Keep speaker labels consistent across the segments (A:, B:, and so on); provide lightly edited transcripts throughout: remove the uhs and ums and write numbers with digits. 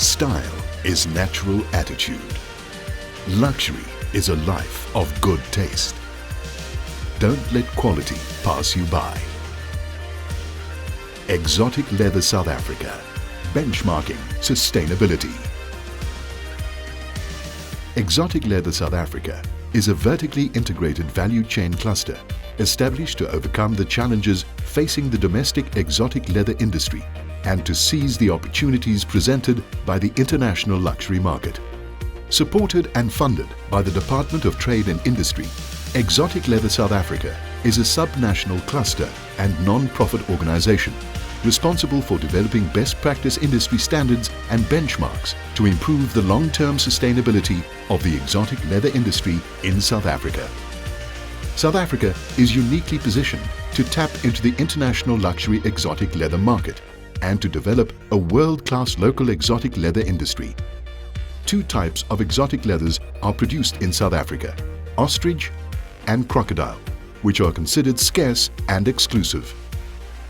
A: Style is natural attitude. Luxury is a life of good taste. Don't let quality pass you by. Exotic Leather South Africa. Benchmarking sustainability. Exotic Leather South Africa is a vertically integrated value chain cluster established to overcome the challenges facing the domestic exotic leather industry and to seize the opportunities presented by the international luxury market. Supported and funded by the Department of Trade and Industry, Exotic Leather South Africa is a subnational cluster and non-profit organization responsible for developing best practice industry standards and benchmarks to improve the long-term sustainability of the exotic leather industry in South Africa. South Africa is uniquely positioned to tap into the international luxury exotic leather market and to develop a world-class local exotic leather industry. Two types of exotic leathers are produced in South Africa: ostrich and crocodile, which are considered scarce and exclusive.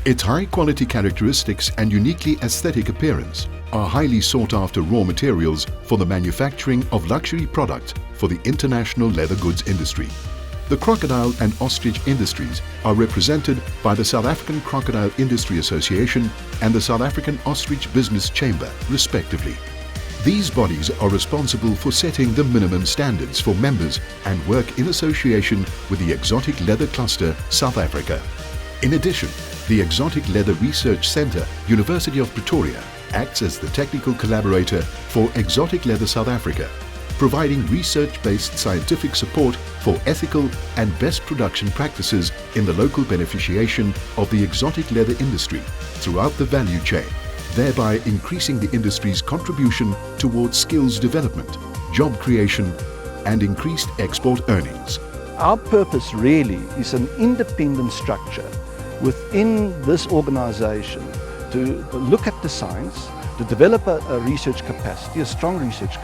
A: Its high-quality characteristics and uniquely aesthetic appearance are highly sought-after raw materials for the manufacturing of luxury products for the international leather goods industry. The crocodile and ostrich industries are represented by the South African Crocodile Industry Association and the South African Ostrich Business Chamber, respectively. These bodies are responsible for setting the minimum standards for members and work in association with the Exotic Leather Cluster South Africa. In addition, the Exotic Leather Research Centre, University of Pretoria, acts as the technical collaborator for Exotic Leather South Africa, providing research-based scientific support for ethical and best production practices in the local beneficiation of the exotic leather industry throughout the value chain, thereby increasing the industry's contribution towards skills development, job creation, and increased export earnings.
B: Our purpose really is an independent structure within this organization to look at the science, to develop a research capacity, a strong research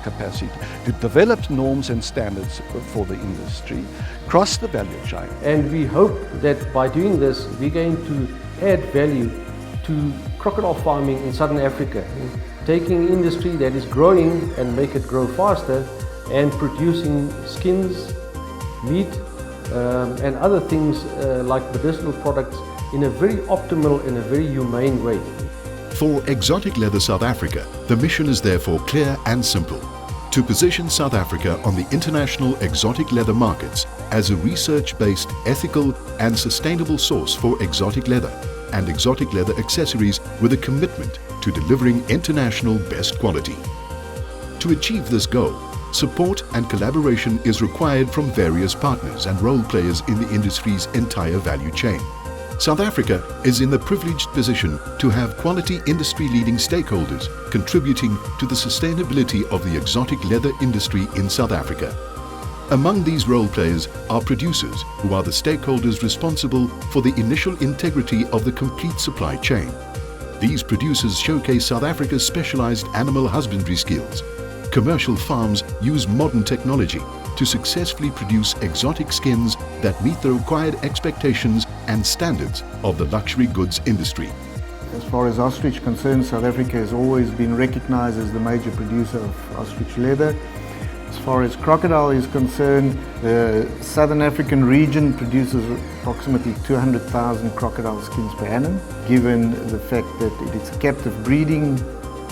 B: capacity, to develop norms and standards for the industry, across the value chain.
C: And we hope that by doing this, we're going to add value to crocodile farming in Southern Africa, taking industry that is growing and make it grow faster and producing skins, meat, and other things like medicinal products in a very optimal and a very humane way.
A: For Exotic Leather South Africa, the mission is therefore clear and simple: to position South Africa on the international exotic leather markets as a research-based, ethical and sustainable source for exotic leather and exotic leather accessories with a commitment to delivering international best quality. To achieve this goal, support and collaboration is required from various partners and role players in the industry's entire value chain. South Africa is in the privileged position to have quality industry-leading stakeholders contributing to the sustainability of the exotic leather industry in South Africa. Among these role players are producers, who are the stakeholders responsible for the initial integrity of the complete supply chain. These producers showcase South Africa's specialized animal husbandry skills. Commercial farms use modern technology to successfully produce exotic skins that meet the required expectations and standards of the luxury goods industry.
D: As far as ostrich concerns, South Africa has always been recognized as the major producer of ostrich leather. As far as crocodile is concerned, the Southern African region produces approximately 200,000 crocodile skins per annum. Given the fact that it is captive breeding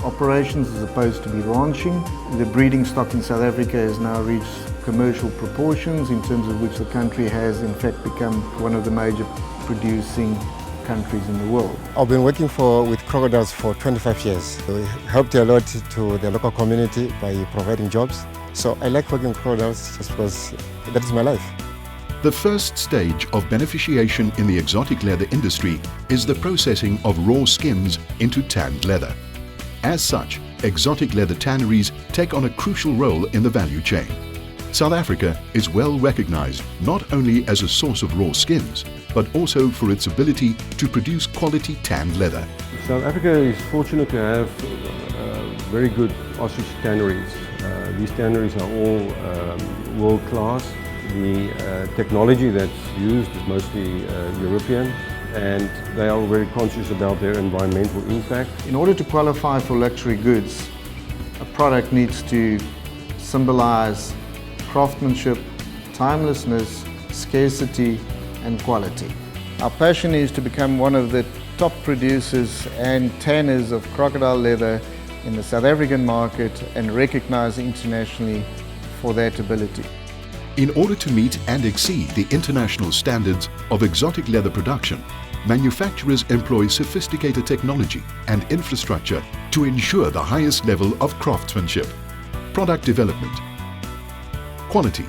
D: operations as opposed to be ranching, the breeding stock in South Africa has now reached commercial proportions, in terms of which the country has in fact become one of the major producing countries in the world.
E: I've been working with crocodiles for 25 years. We helped a lot to the local community by providing jobs. So I like working with crocodiles just because that is my life.
A: The first stage of beneficiation in the exotic leather industry is the processing of raw skins into tanned leather. As such, exotic leather tanneries take on a crucial role in the value chain. South Africa is well recognized not only as a source of raw skins, but also for its ability to produce quality tanned leather.
F: South Africa is fortunate to have very good ostrich tanneries. These tanneries are all world-class. The technology that's used is mostly European, and they are very conscious about their environmental impact.
D: In order to qualify for luxury goods, A product needs to symbolize craftsmanship, timelessness, scarcity and quality. Our passion is to become one of the top producers and tanners of crocodile leather in the South African market and recognized internationally for that ability.
A: In order to meet and exceed the international standards of exotic leather production, manufacturers employ sophisticated technology and infrastructure to ensure the highest level of craftsmanship, product development, quality,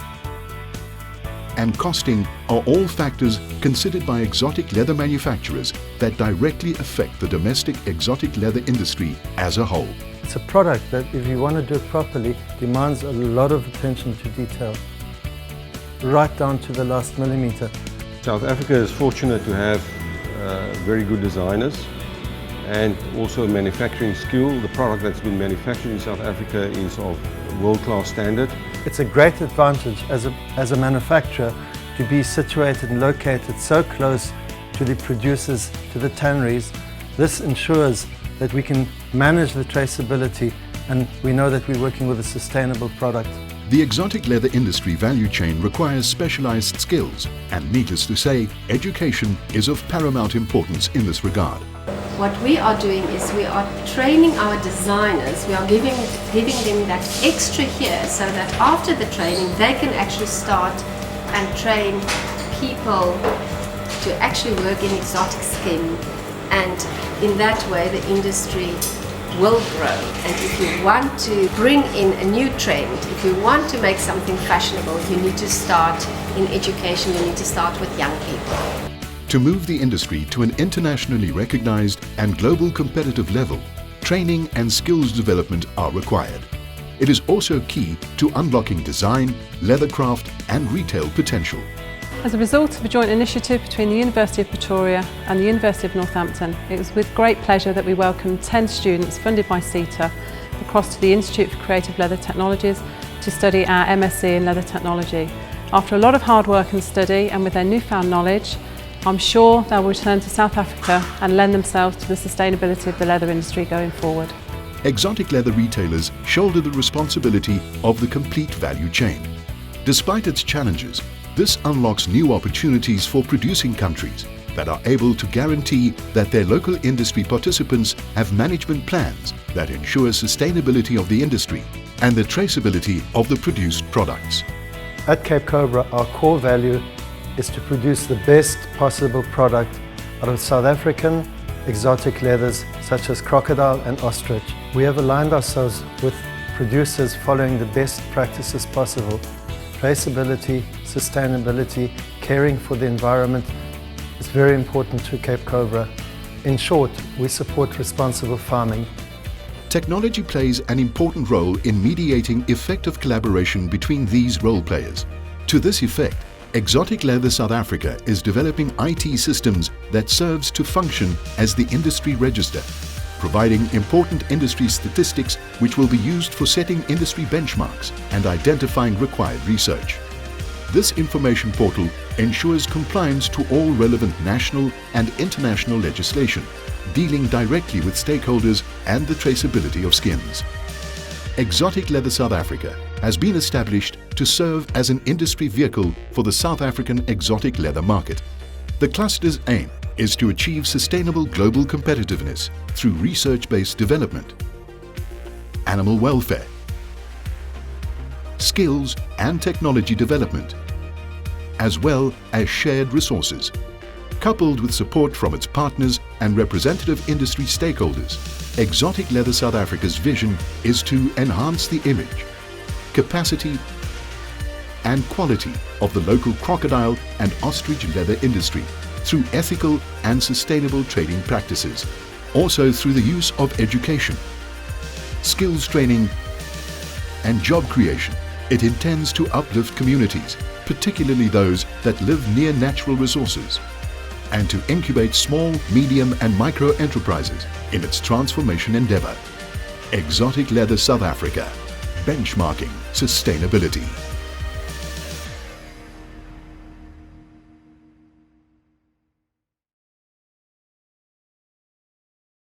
A: and costing are all factors considered by exotic leather manufacturers that directly affect the domestic exotic leather industry as a whole.
G: It's a product that, if you want to do it properly, demands a lot of attention to detail, right down to the last millimeter.
F: South Africa is fortunate to have very good designers and also manufacturing skill. The product that's been manufactured in South Africa is of world-class standard.
G: It's a great advantage as a manufacturer to be situated and located so close to the producers, to the tanneries. This ensures that we can manage the traceability and we know that we're working with a sustainable product.
A: The exotic leather industry value chain requires specialized skills, and needless to say, education is of paramount importance in this regard.
H: What we are doing is we are training our designers. We are giving them that extra here so that after the training they can actually start and train people to actually work in exotic skin, and in that way the industry will grow. And if you want to bring in a new trend, if you want to make something fashionable, you need to start in education, you need to start with young people.
A: To move the industry to an internationally recognized and global competitive level, training and skills development are required. It is also key to unlocking design, leathercraft and retail potential.
I: As a result of a joint initiative between the University of Pretoria and the University of Northampton, it was with great pleasure that we welcomed 10 students funded by CETA across to the Institute for Creative Leather Technologies to study our MSc in Leather Technology. After a lot of hard work and study, and with their newfound knowledge, I'm sure they'll return to South Africa and lend themselves to the sustainability of the leather industry going forward.
A: Exotic leather retailers shoulder the responsibility of the complete value chain. Despite its challenges, this unlocks new opportunities for producing countries that are able to guarantee that their local industry participants have management plans that ensure sustainability of the industry and the traceability of the produced products.
G: At Cape Cobra, our core value is to produce the best possible product out of South African exotic leathers such as crocodile and ostrich. We have aligned ourselves with producers following the best practices possible. Traceability, sustainability, caring for the environment is very important to Cape Cobra. In short, we support responsible farming.
A: Technology plays an important role in mediating effective collaboration between these role players. To this effect, Exotic Leather South Africa is developing IT systems that serves to function as the industry register, providing important industry statistics which will be used for setting industry benchmarks and identifying required research. This information portal ensures compliance to all relevant national and international legislation, dealing directly with stakeholders and the traceability of skins. Exotic Leather South Africa has been established to serve as an industry vehicle for the South African exotic leather market. The cluster's aim is to achieve sustainable global competitiveness through research-based development, animal welfare, skills and technology development, as well as shared resources. Coupled with support from its partners and representative industry stakeholders, Exotic Leather South Africa's vision is to enhance the image, capacity and quality of the local crocodile and ostrich leather industry through ethical and sustainable trading practices. Also through the use of education, skills training and job creation. It intends to uplift communities, particularly those that live near natural resources, and to incubate small, medium and micro enterprises in its transformation endeavor. Exotic Leather South Africa, benchmarking sustainability.